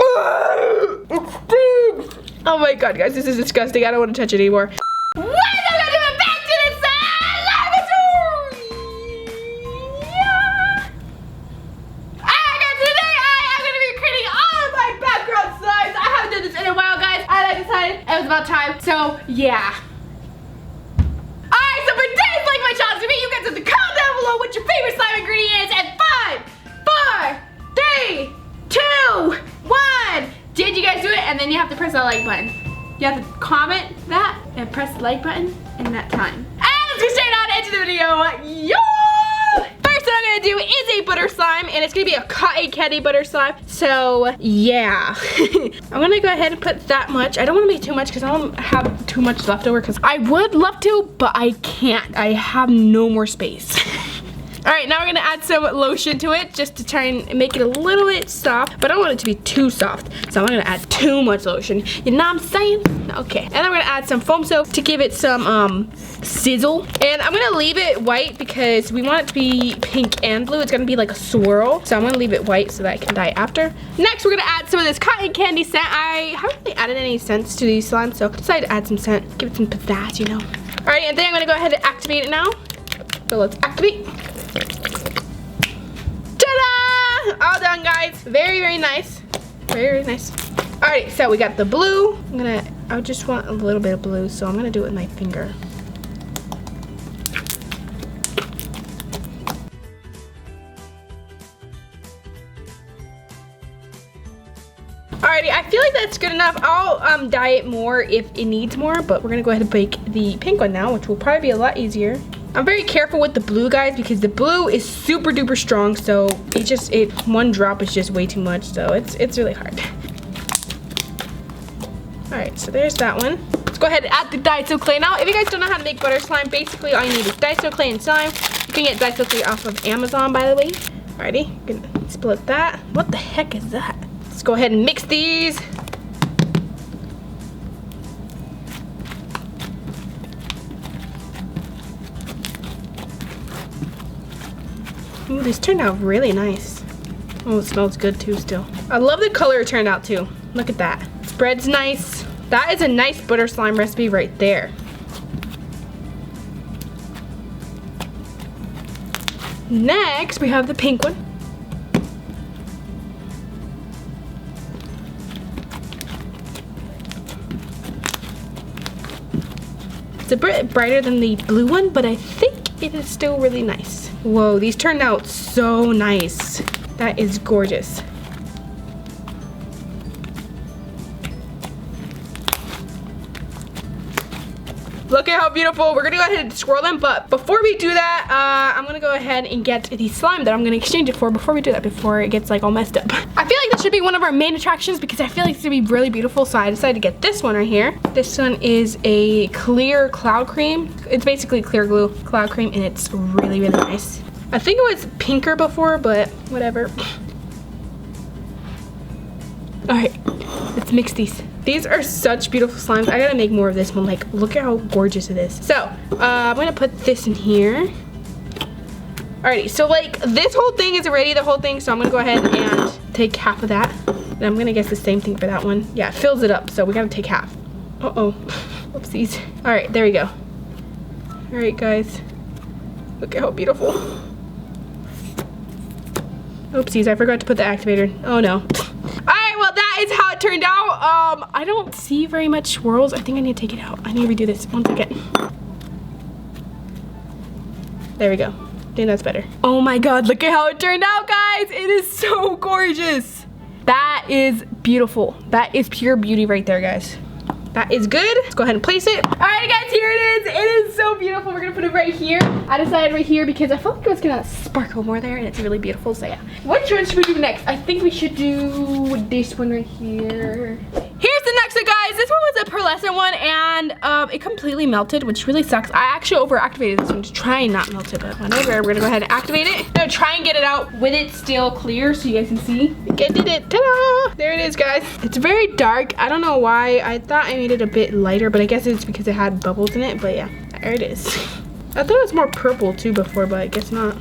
Oh my god, guys, this is disgusting. I don't want to touch it anymore. Welcome back to the Slimeatory! Yeah. Alright guys, today I am going to be creating all of my background slides. I haven't done this in a while, guys, and I decided it was about time. So, yeah. Alright, so for today's Like My Challenge, you guys have to comment down below what your favorite slime ingredient is. And 5, 4, 3, 2, 1. Did you guys do it? And then you have to press the like button. You have to comment that and press the like button in that time. And let's get straight on into the video. Yo! First thing I'm gonna do is a butter slime, and it's gonna be a cotton candy butter slime. So yeah, I'm gonna go ahead and put that much. I don't want to make too much because I don't have too much left over. Because I would love to, but I can't. I have no more space. All right, now we're gonna add some lotion to it just to try and make it a little bit soft, but I don't want it to be too soft, so I'm not gonna add too much lotion. You know what I'm saying? Okay, and then we're gonna add some foam soap to give it some sizzle. And I'm gonna leave it white because we want it to be pink and blue. It's gonna be like a swirl, so I'm gonna leave it white so that it can dye after. Next, we're gonna add some of this cotton candy scent. I haven't really added any scents to these slimes, so I decided to add some scent, give it some pizzazz, you know. All right, and then I'm gonna go ahead and activate it now. So let's activate. Ta-da! All done, guys. Very, very nice. Very, very nice. Alright, so we got the blue. I just want a little bit of blue, so I'm gonna do it with my finger. Alrighty, I feel like that's good enough. I'll dye it more if it needs more, but we're gonna go ahead and bake the pink one now, which will probably be a lot easier. I'm very careful with the blue, guys, because the blue is super duper strong, so one drop is just way too much, so it's really hard. Alright, so there's that one. Let's go ahead and add the Daiso clay. Now, if you guys don't know how to make butter slime, basically all you need is Daiso clay and slime. You can get Daiso clay off of Amazon, by the way. Alrighty, gonna split that. What the heck is that? Let's go ahead and mix these. Ooh, these turned out really nice. Oh, it smells good too still. I love the color it turned out too. Look at that. Spread's nice. That is a nice butter slime recipe right there. Next, we have the pink one. It's a bit brighter than the blue one, but I think it is still really nice. Whoa, these turned out so nice. That is gorgeous. Look at how beautiful. We're gonna go ahead and swirl them, but before we do that, I'm gonna go ahead and get the slime that I'm gonna exchange it for before we do that, before it gets like all messed up. I feel like this should be one of our main attractions because I feel like it's gonna be really beautiful, so I decided to get this one right here. This one is a clear cloud cream. It's basically clear glue cloud cream, and it's really, really nice. I think it was pinker before, but whatever. All right, let's mix these. These are such beautiful slimes. I gotta make more of this one. Like, look at how gorgeous it is. So, I'm gonna put this in here. Alrighty, so like, this whole thing is already the whole thing, so I'm gonna go ahead and take half of that. And I'm gonna guess the same thing for that one. Yeah, it fills it up, so we gotta take half. Uh-oh, whoopsies. Alright, there we go. Alright, guys. Look at how beautiful. Oopsies, I forgot to put the activator. Oh no. Alright, well that is how it turned out. I don't see very much swirls. I think I need to take it out. I need to redo this. 1 second. There we go. I think that's better. Oh my god, look at how it turned out, guys. It is so gorgeous. That is beautiful. That is pure beauty right there, guys. That is good. Let's go ahead and place it. All right, guys, here it is. It is so beautiful. We're gonna put it right here. I decided right here because I felt like it was gonna sparkle more there, and it's really beautiful, so yeah. Which one should we do next? I think we should do this one right here. Here's the next one, guys. This one was a pearlescent one, and it completely melted, which really sucks. I actually over-activated this one to try and not melt it, but whatever. We're gonna go ahead and activate it. I'm gonna try and get it out with it still clear so you guys can see. I did it. Ta-da! There it is, guys. It's very dark. I don't know why. I thought I made it a bit lighter, but I guess it's because it had bubbles in it, but yeah, there it is. I thought it was more purple too before, but I guess not.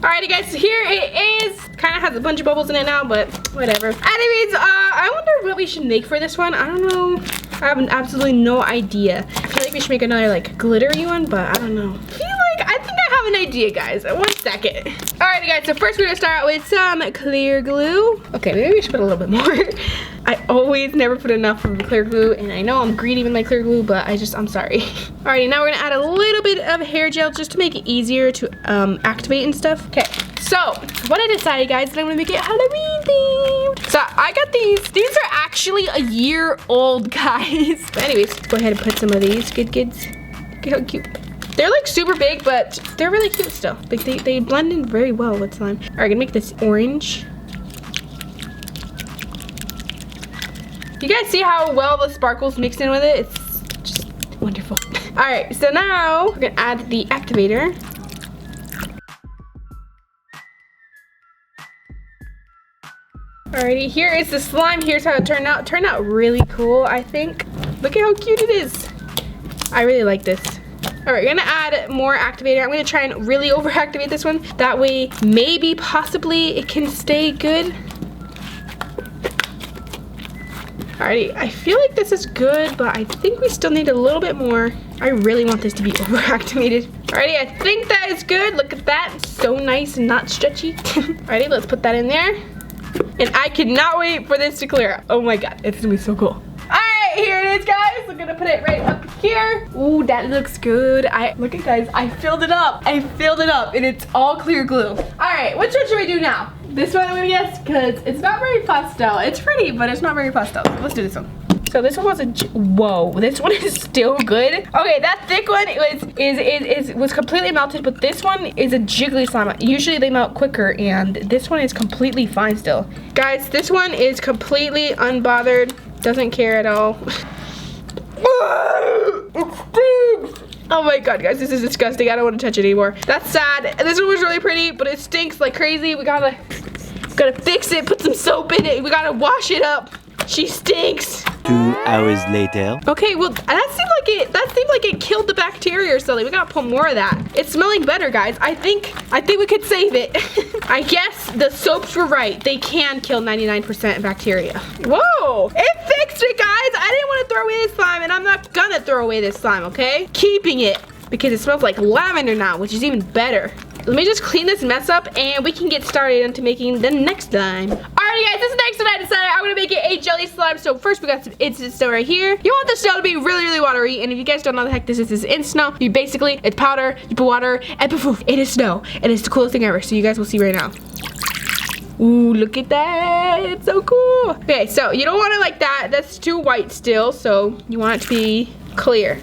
Alrighty guys, so here it is. Kind of has a bunch of bubbles in it now, but whatever. Anyways, I wonder what we should make for this one. I don't know. I have absolutely no idea. I feel like we should make another like glittery one, but I don't know. I think I have an idea, guys. 1 second. Alrighty guys, so first we're gonna start out with some clear glue. Okay, maybe we should put a little bit more. I always never put enough of the clear glue, and I know I'm greedy with my clear glue, but I'm sorry. Alrighty, now we're gonna add a little bit of hair gel just to make it easier to activate and stuff. Okay, so what I decided, guys, that I'm gonna make it Halloween themed. So I got these. These are actually a year old, guys. But anyways, go ahead and put some of these good kids. Look how cute. They're like super big, but they're really cute still. Like they blend in very well with slime. All right, gonna make this orange. You guys see how well the sparkles mix in with it? It's just wonderful. All right, so now we're gonna add the activator. Alrighty, here is the slime. Here's how it turned out. It turned out really cool, I think. Look at how cute it is. I really like this. All right, we're gonna add more activator. I'm gonna try and really over activate this one. That way, maybe, possibly, it can stay good. Alrighty, I feel like this is good, but I think we still need a little bit more. I really want this to be over activated. Alrighty, I think that is good. Look at that, so nice and not stretchy. Alrighty, let's put that in there. And I cannot wait for this to clear up. Oh my God, it's gonna be so cool. Here it is, guys. We're gonna put it right up here. Ooh, that looks good. Look at, guys, I filled it up. I filled it up, and it's all clear glue. All right, which one should we do now? This one, I'm gonna guess, because it's not very pastel. It's pretty, but it's not very pastel. Let's do this one. So this one wasn't. Whoa, this one is still good. Okay, that thick one was completely melted, but this one is a jiggly slime. Usually they melt quicker, and this one is completely fine still. Guys, this one is completely unbothered. Doesn't care at all. Oh my God, guys, this is disgusting. I don't want to touch it anymore. That's sad. This one was really pretty, but it stinks like crazy. We gotta fix it, put some soap in it. We gotta wash it up. She stinks. 2 hours later. Okay, well, that seemed like it killed the bacteria or something. We gotta put more of that. It's smelling better, guys. I think we could save it. I guess the soaps were right. They can kill 99% bacteria. Whoa, it fixed it, guys. I didn't want to throw away this slime, and I'm not gonna throw away this slime, okay? Keeping it, because it smells like lavender now, which is even better. Let me just clean this mess up, and we can get started into making the next slime. Alrighty, guys, this next one I decided I'm gonna make it a jelly slime. So first we got some instant snow right here. You want the snow to be really, really watery, and if you guys don't know what the heck this is instant snow, it's powder, you put water, and poof, it is snow. And it's the coolest thing ever, so you guys will see right now. Ooh, look at that, it's so cool. Okay, so you don't want it like that. That's too white still, so you want it to be clear.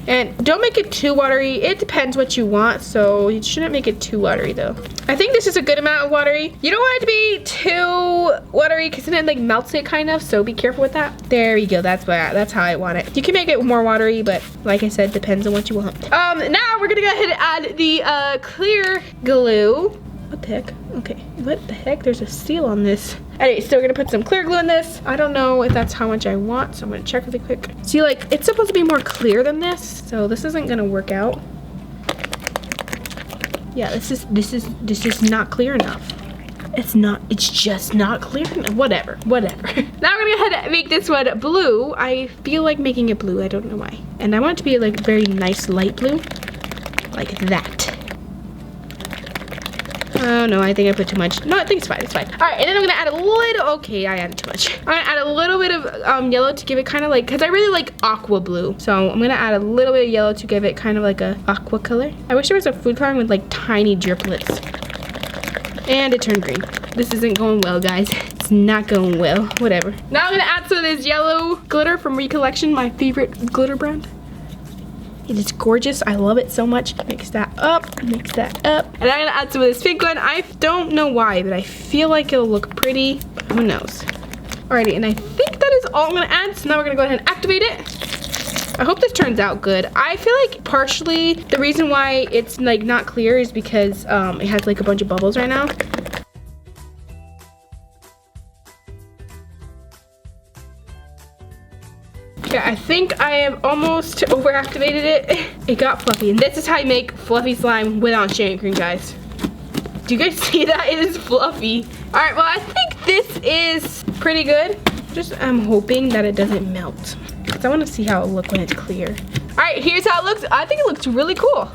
And don't make it too watery. It depends what you want, so you shouldn't make it too watery though. I think this is a good amount of watery. You don't want it to be too watery because then it like melts it kind of, so be careful with that. There you go, that's how I want it. You can make it more watery, but like I said, depends on what you want. Now we're gonna go ahead and add the clear glue. What the heck? Okay, what the heck? There's a seal on this. Alright, so we're gonna put some clear glue in this. I don't know if that's how much I want, so I'm gonna check really quick. See, like, it's supposed to be more clear than this, so this isn't gonna work out. Yeah, this is not clear enough. It's just not clear enough. Whatever. Now we're gonna go ahead and make this one blue. I feel like making it blue, I don't know why. And I want it to be like very nice light blue. Like that. Oh no, I think I put too much. No, I think it's fine, it's fine. All right, and then I'm gonna add a little, okay, I added too much. I'm gonna add a little bit of yellow to give it kind of like, cause I really like aqua blue. So I'm gonna add a little bit of yellow to give it kind of like a aqua color. I wish there was a food coloring with like tiny driplets. And it turned green. This isn't going well, guys. It's not going well, whatever. Now I'm gonna add some of this yellow glitter from Recollection, my favorite glitter brand. It is gorgeous. I love it so much. Mix that up. Mix that up. And I'm gonna add some of this pink one. I don't know why, but I feel like it'll look pretty. But who knows? Alrighty, and I think that is all I'm gonna add. So now we're gonna go ahead and activate it. I hope this turns out good. I feel like partially the reason why it's like not clear is because it has like a bunch of bubbles right now. Yeah, I think I have almost overactivated it. It got fluffy, and this is how you make fluffy slime without shaving cream, guys. Do you guys see that? It is fluffy. All right, well, I think this is pretty good. I'm hoping that it doesn't melt, because I want to see how it'll look when it's clear. All right, here's how it looks. I think it looks really cool.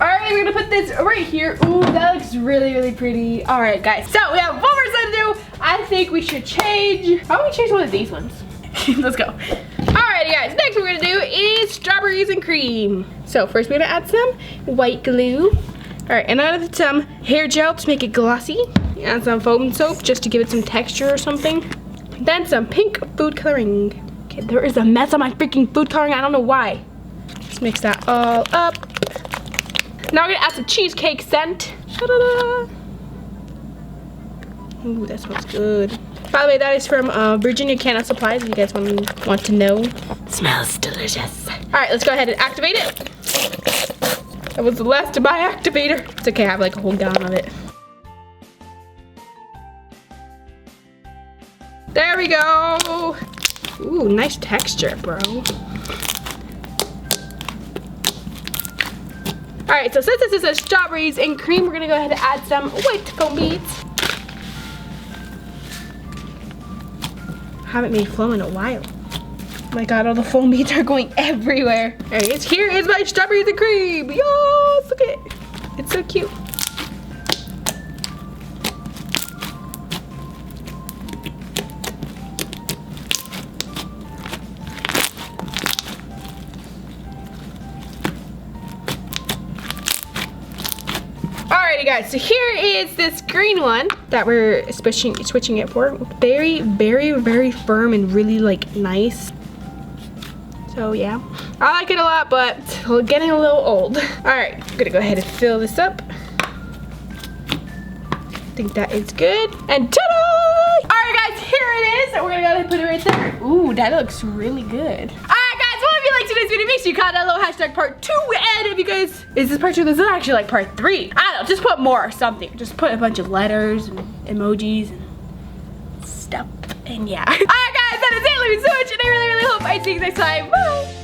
All right, we're gonna put this right here. Ooh, that looks really, really pretty. All right, guys, so we have 1 more set to do. I think we should change. How about we change one of these ones? Let's go. Alrighty, guys, next we're gonna do is strawberries and cream. So first we're gonna add some white glue. All right, and add some hair gel to make it glossy. Add some foam soap just to give it some texture or something. Then some pink food coloring. Okay, there is a mess on my freaking food coloring. I don't know why. Let's mix that all up. Now we're gonna add some cheesecake scent. Ta-da-da. Ooh, that smells good. By the way, that is from Virginia Canna Supplies, if you guys want to know. It smells delicious. All right, let's go ahead and activate it. That was the last of my activator. It's okay, I have like a whole gallon of it. There we go. Ooh, nice texture, bro. All right, so since this is a strawberries and cream, we're gonna go ahead and add some white foam beads. Haven't made foam in a while. Oh my god, all the foam beads are going everywhere. Alright, here is my strawberries and cream. Yes, look at it. It's so cute. Alrighty guys, so here is this green one that we're switching it for. Very, very, very firm and really like nice. So yeah, I like it a lot, but it's getting a little old. Alright, I'm gonna go ahead and fill this up. I think that is good. And ta-da! Alright guys, here it is. We're gonna go ahead and put it right there. Ooh, that looks really good. If you liked today's video, make sure you comment down below hashtag part 2. And if you guys, is this part 2? This is actually like part 3. I don't know, just put more or something. Just put a bunch of letters and emojis and stuff. And yeah. Alright guys, that is it. Love you so much, and I really, really hope I see you next time. Bye.